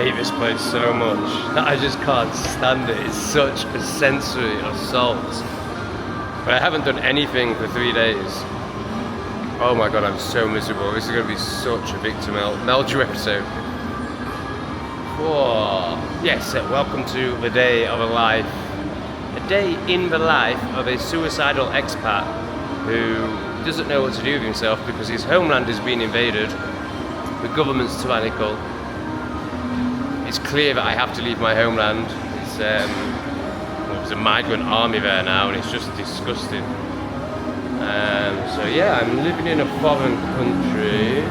hate this place so much that I just can't stand it. It's such a sensory assault. But I haven't done anything for 3 days. Oh my god, I'm so miserable. This is going to be such a victim meld you episode. Whoa. Yes, welcome to the day of a life. A day in the life of a suicidal expat who doesn't know what to do with himself because his homeland has been invaded. The government's tyrannical. It's clear that I have to leave my homeland. There's a migrant army there now and it's just disgusting. So yeah, I'm living in a foreign country,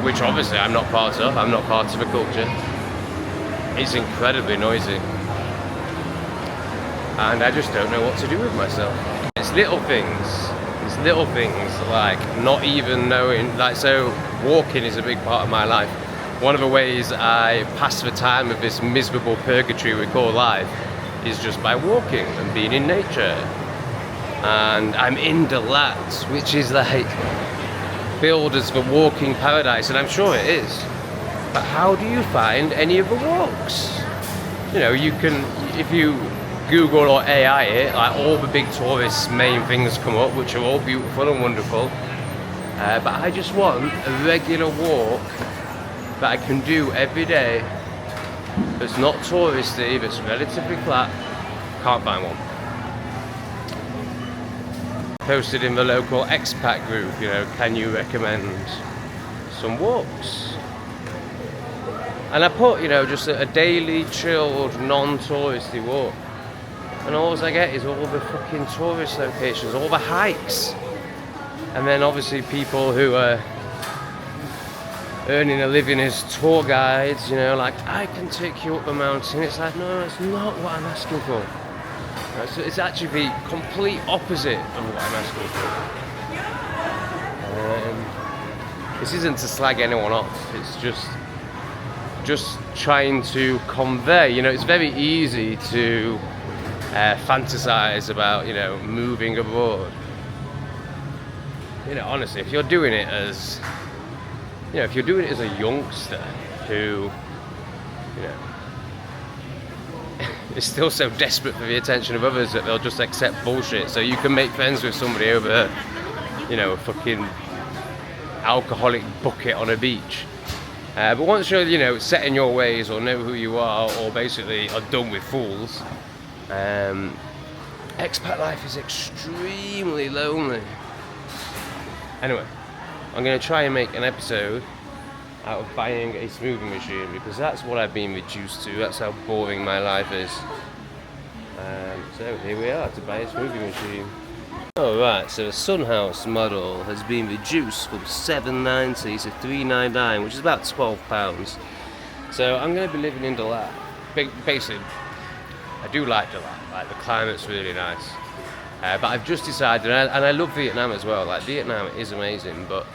which obviously I'm not part of. I'm not part of a culture. It's incredibly noisy. And I just don't know what to do with myself. It's little things. It's little things like not even knowing, like, so walking is a big part of my life. One of the ways I pass the time of this miserable purgatory we call life is just by walking and being in nature. And I'm in Dalat, which is like billed as the walking paradise, and I'm sure it is. But how do you find any of the walks? You know, you can, if you Google or AI it, like all the big tourist main things come up, which are all beautiful and wonderful. But I just want a regular walk that I can do every day that's not touristy, that's relatively flat. Can't find one. Posted in the local expat group, you know, can you recommend some walks? And I put, you know, just a daily chilled, non-touristy walk. And all I get is all the fucking tourist locations, all the hikes. And then obviously people who are earning a living as tour guides, you know, like, I can take you up the mountain. It's like, no, it's not what I'm asking for. So it's actually the complete opposite of what I'm asking for. This isn't to slag anyone off. It's just trying to convey. You know, it's very easy to fantasize about, you know, moving abroad. You know, honestly, if you're doing it as, you know, if you're doing it as a youngster who, you know, is still so desperate for the attention of others that they'll just accept bullshit. So you can make friends with somebody over, you know, a fucking alcoholic bucket on a beach. But once you're, you know, set in your ways or know who you are or basically are done with fools, expat life is extremely lonely. Anyway, I'm going to try and make an episode out of buying a smoothie machine because that's what I've been reduced to. That's how boring my life is. So here we are to buy a smoothie machine. Alright, so the Sunhouse model has been reduced from $7.90 to $3.99, which is about £12. So I'm going to be living in Dalat. Basically, I do like Dalat. Like, the climate's really nice. But I've just decided, and I love Vietnam as well. Like, Vietnam is amazing, but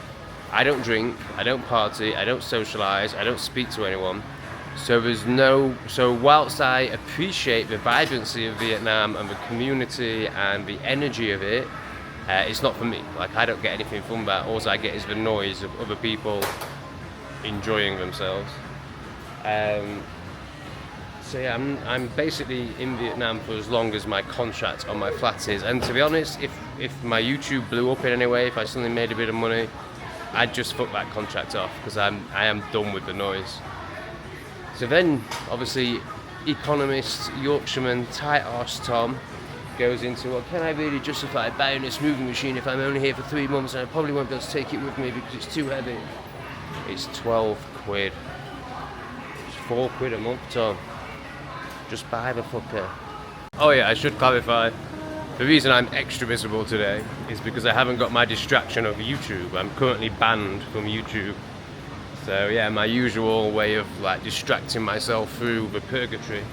I don't drink, I don't party, I don't socialise, I don't speak to anyone. So whilst I appreciate the vibrancy of Vietnam and the community and the energy of it, it's not for me. Like, I don't get anything from that. All I get is the noise of other people enjoying themselves. So yeah, I'm basically in Vietnam for as long as my contract on my flat is. And to be honest, if my YouTube blew up in any way, if I suddenly made a bit of money, I'd just fuck that contract off because I am done with the noise. So then, obviously, economist, Yorkshireman, tight arse Tom goes into, well, can I really justify buying a smoothie machine if I'm only here for 3 months and I probably won't be able to take it with me because it's too heavy? It's 12 quid. It's 4 quid a month, Tom. Just buy the fucker. Oh yeah, I should clarify. The reason I'm extra miserable today is because I haven't got my distraction of YouTube. I'm currently banned from YouTube. So yeah, my usual way of like distracting myself through the purgatory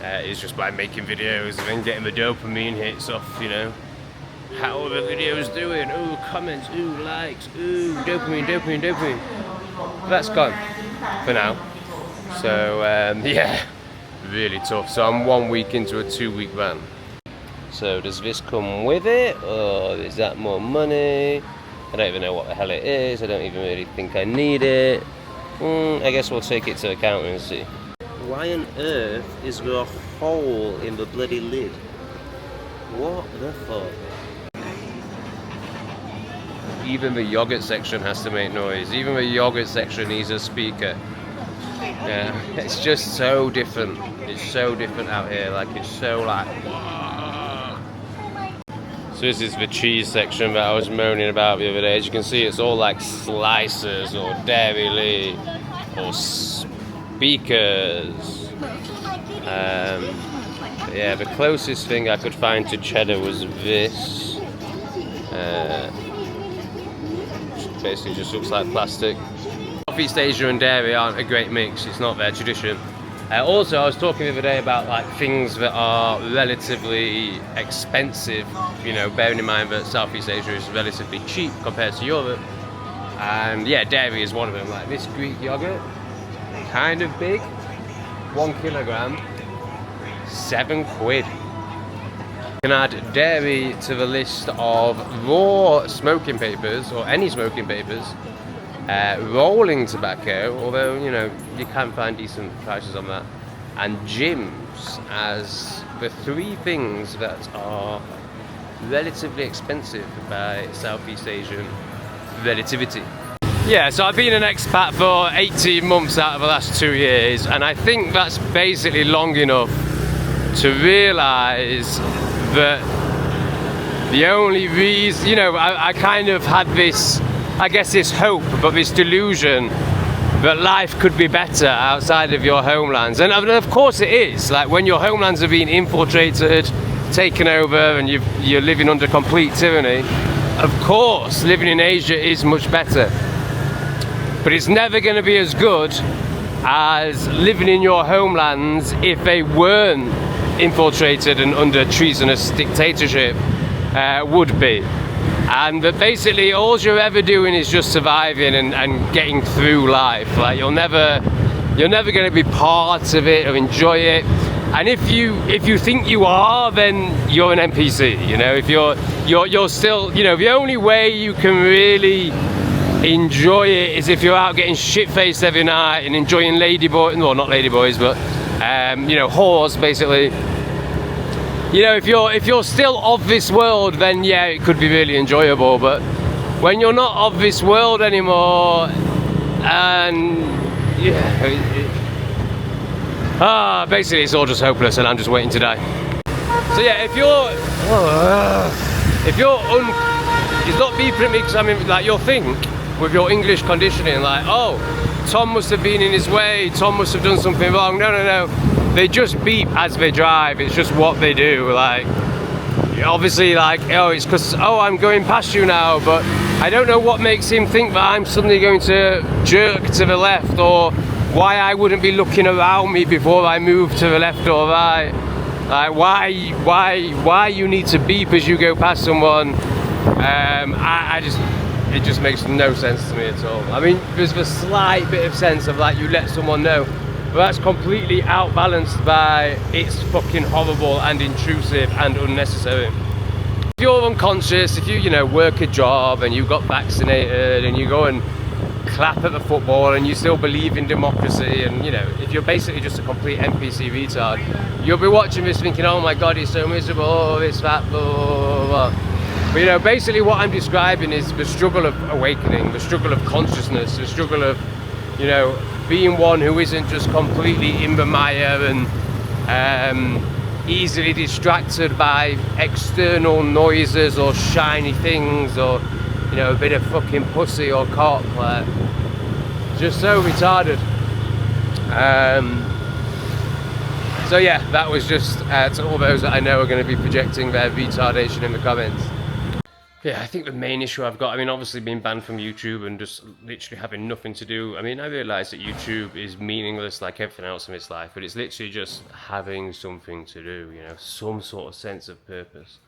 is just by making videos and then getting the dopamine hits off, you know. How are the videos doing? Ooh, comments, ooh, likes, ooh, dopamine. That's gone for now. So yeah, really tough. So I'm 1 week into a 2-week ban. So does this come with it, or is that more money? I don't even know what the hell it is. I don't even really think I need it. I guess we'll take it to the counter and see. Why on earth is there a hole in the bloody lid? What the fuck? Even the yogurt section has to make noise. Even the yogurt section needs a speaker. Yeah, it's just so different. It's so different out here. Like, it's so like... So this is the cheese section that I was moaning about the other day. As you can see, it's all like slicers or dairy or speakers. Yeah, the closest thing I could find to cheddar was this. Basically just looks like plastic. Southeast Asia and dairy aren't a great mix. It's not their tradition. Also, I was talking the other day about like things that are relatively expensive, you know, bearing in mind that Southeast Asia is relatively cheap compared to Europe. And yeah, dairy is one of them. Like this Greek yogurt, kind of big, 1 kilogram, £7. You can add dairy to the list of raw smoking papers, or any smoking papers, rolling tobacco, although, you know, you can find decent prices on that, and gyms as the 3 things that are relatively expensive by Southeast Asian relativity. Yeah, so I've been an expat for 18 months out of the last 2 years, and I think that's basically long enough to realise that the only reason, you know, I kind of had this, I guess this hope, but this delusion that life could be better outside of your homelands. And of course it is. Like when your homelands are being infiltrated, taken over, and you're living under complete tyranny, of course living in Asia is much better. But it's never going to be as good as living in your homelands if they weren't infiltrated and under treasonous dictatorship would be. And that basically all you're ever doing is just surviving and getting through life. Like you're never going to be part of it or enjoy it. And if you think you are, then you're an NPC. You know, if you're still, you know, the only way you can really enjoy it is if you're out getting shit-faced every night and enjoying ladyboys, well, not ladyboys, but you know, whores basically. You know, if you're still of this world, then yeah, it could be really enjoyable. But when you're not of this world anymore, and yeah, basically it's all just hopeless, and I'm just waiting to die. So yeah, if it's not beeping at me because I mean, like, you'll think with your English conditioning, like, oh, Tom must have been in his way, Tom must have done something wrong. No. They just beep as they drive. It's just what they do. Like, obviously, like, oh, it's because, oh, I'm going past you now, but I don't know what makes him think that I'm suddenly going to jerk to the left, or why I wouldn't be looking around me before I move to the left or right. Like, why you need to beep as you go past someone. It just makes no sense to me at all. I mean, there's a slight bit of sense of like you let someone know, but that's completely outbalanced by it's fucking horrible and intrusive and unnecessary. If you're unconscious, if you know, work a job and you got vaccinated and you go and clap at the football and you still believe in democracy, and you know, if you're basically just a complete NPC retard, you'll be watching this thinking, oh my god, it's so miserable, oh, it's that, blah, blah, blah. But you know, basically what I'm describing is the struggle of awakening, the struggle of consciousness, the struggle of, you know, being one who isn't just completely in the mire and easily distracted by external noises or shiny things, or, you know, a bit of fucking pussy or cock. Like, just so retarded. So yeah, that was just to all those that I know are going to be projecting their retardation in the comments. Yeah, I think the main issue I've got, I mean, obviously being banned from YouTube and just literally having nothing to do. I mean, I realise that YouTube is meaningless like everything else in its life, but it's literally just having something to do, you know, some sort of sense of purpose.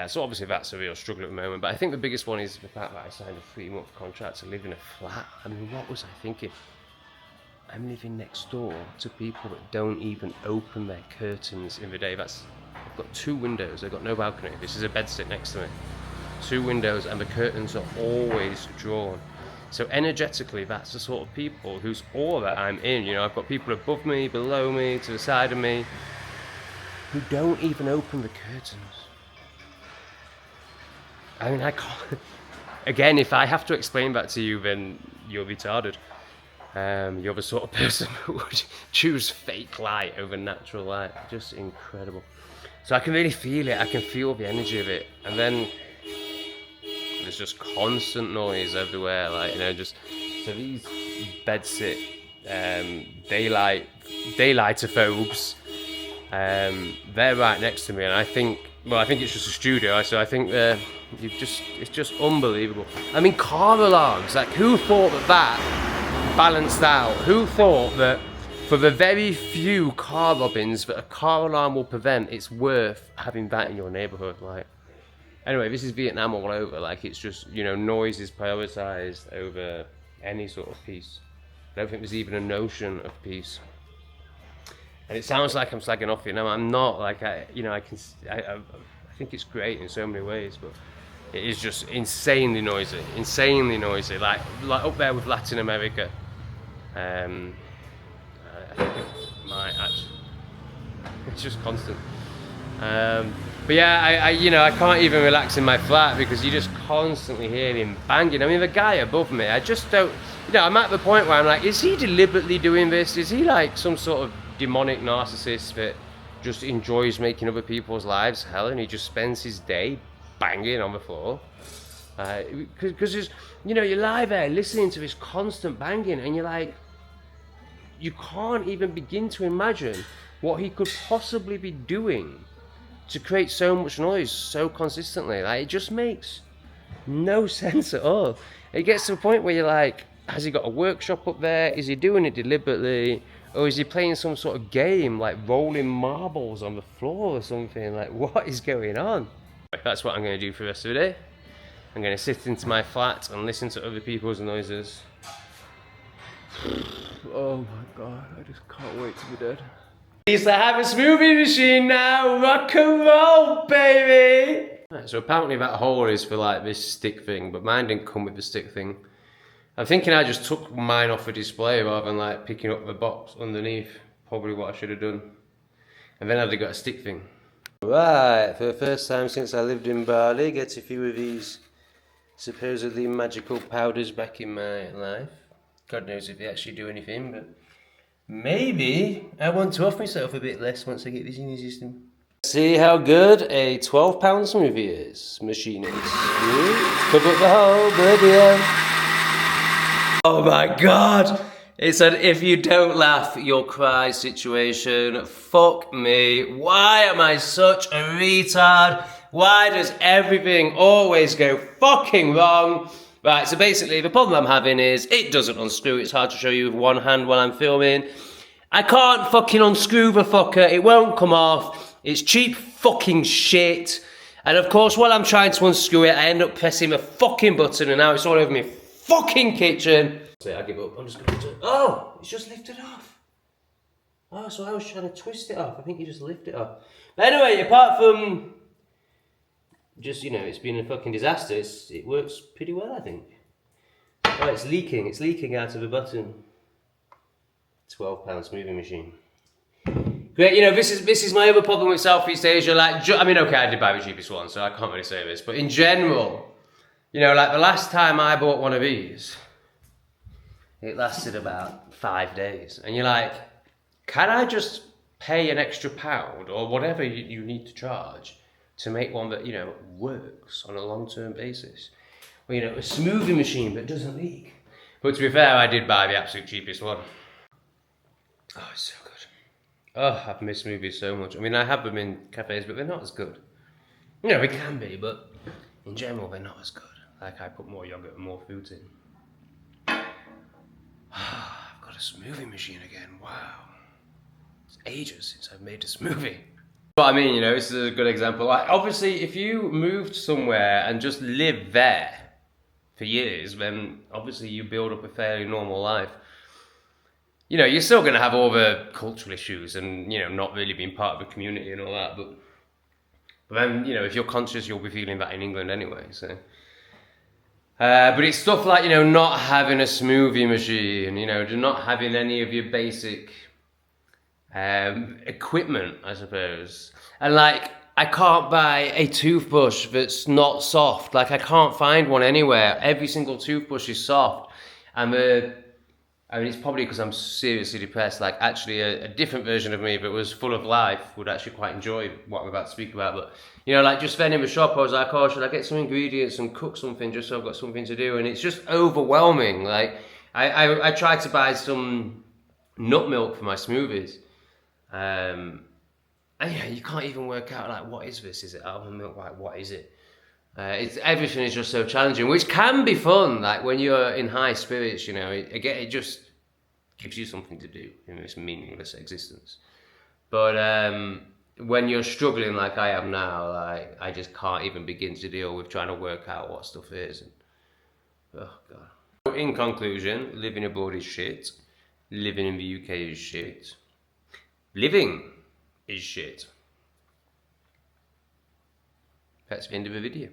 So obviously that's a real struggle at the moment, but I think the biggest one is the fact that I signed a 3-month contract to live in a flat. I mean, what was I thinking? I'm living next door to people that don't even open their curtains in the day. I've got 2 windows, I've got no balcony. This is a bedsit next to me. 2 windows, and the curtains are always drawn. So energetically, that's the sort of people whose aura I'm in. You know, I've got people above me, below me, to the side of me, who don't even open the curtains. I mean, I can't. Again, if I have to explain that to you, then you're retarded. You're the sort of person who would choose fake light over natural light. Just incredible. So I can really feel it. I can feel the energy of it. And then there's just constant noise everywhere. Like, you know, just so these bedsit daylightophobes. They're right next to me, and I think it's just a studio. So I think it's just unbelievable. I mean, car alarms. Like, who thought that balanced out? Who thought that for the very few car robins that a car alarm will prevent, it's worth having that in your neighborhood? Like, anyway, this is Vietnam all over. Like, it's just, you know, noise is prioritized over any sort of peace. I don't think there's even a notion of peace. And it sounds like I'm slagging off Vietnam. I'm not. Like, I think it's great in so many ways, but it is just insanely noisy. Like up there with Latin America. I think it might actually. It's just constant. But yeah, I can't even relax in my flat because you just constantly hear him banging. I mean, the guy above me, I just don't. You know, I'm at the point where I'm like, is he deliberately doing this? Is he like some sort of demonic narcissist that just enjoys making other people's lives hell, and he just spends his day banging on the floor? Because you know, you lie there listening to this constant banging, and you're like, you can't even begin to imagine what he could possibly be doing to create so much noise so consistently. Like, it just makes no sense at all. It gets to a point where you're like, has he got a workshop up there? Is he doing it deliberately? Or is he playing some sort of game, like rolling marbles on the floor or something? Like, what is going on? That's what I'm going to do for the rest of the day. I'm going to sit into my flat and listen to other people's noises. Oh my god, I just can't wait to be dead. Please, I have a smoothie machine now. Rock and roll, baby! Right, so apparently that hole is for like this stick thing, but mine didn't come with the stick thing. I'm thinking I just took mine off the display rather than like picking up the box underneath. Probably what I should have done. And then I'd have got a stick thing. Right, for the first time since I lived in Bali, get a few of these supposedly magical powders back in my life. God knows if they actually do anything, but maybe I want to off myself a bit less once I get this in the system. See how good a £12 smoothie is. Machine is. Cover up the whole bloody hell. Oh my god! It's an if you don't laugh, you'll cry situation. Fuck me. Why am I such a retard? Why does everything always go fucking wrong? Right, so basically the problem I'm having is it doesn't unscrew. It's hard to show you with one hand while I'm filming. I can't fucking unscrew the fucker. It won't come off. It's cheap fucking shit. And of course, while I'm trying to unscrew it, I end up pressing the fucking button and now it's all over me fucking kitchen. So I give up. I'm just going to. Oh, it's just lifted off. Oh, so I was trying to twist it off. I think you just lift it off. But anyway, apart from just, you know, it's been a fucking disaster, it works pretty well, I think. Oh, it's leaking. It's leaking out of the button. £12 smoothie machine. Great. You know, this is my other problem with Southeast Asia. Like, I mean, okay, I did buy the cheapest one, so I can't really say this, but in general. You know, like the last time I bought one of these, it lasted about 5 days. And you're like, can I just pay an extra £1 or whatever you need to charge to make one that, you know, works on a long-term basis? Well, you know, a smoothie machine that doesn't leak. But to be fair, I did buy the absolute cheapest one. Oh, it's so good. Oh, I've missed smoothies so much. I mean, I have them in cafes, but they're not as good. You know, they can be, but in general, they're not as good. Like, I put more yogurt and more fruit in. I've got a smoothie machine again, wow. It's ages since I've made a smoothie. But I mean, you know, this is a good example. Like, obviously, if you moved somewhere and just lived there for years, then obviously you build up a fairly normal life. You know, you're still going to have all the cultural issues and, you know, not really being part of the community and all that, but But then, you know, if you're conscious, you'll be feeling that in England anyway, so. But it's stuff like, you know, not having a smoothie machine, you know, not having any of your basic equipment, I suppose. And like, I can't buy a toothbrush that's not soft. Like, I can't find one anywhere. Every single toothbrush is soft. I mean, it's probably because I'm seriously depressed. Like, actually, a different version of me, if it was full of life, would actually quite enjoy what I'm about to speak about. But, you know, like, just then in the shop, I was like, oh, should I get some ingredients and cook something just so I've got something to do? And it's just overwhelming. Like, I tried to buy some nut milk for my smoothies. And yeah, you can't even work out, like, what is this? Is it almond milk? Like, what is it? Everything is just so challenging, which can be fun. Like, when you're in high spirits, you know, it just gives you something to do in this meaningless existence. But when you're struggling like I am now, like, I just can't even begin to deal with trying to work out what stuff is. And, oh God. In conclusion, living abroad is shit. Living in the UK is shit. Living is shit. That's the end of the video.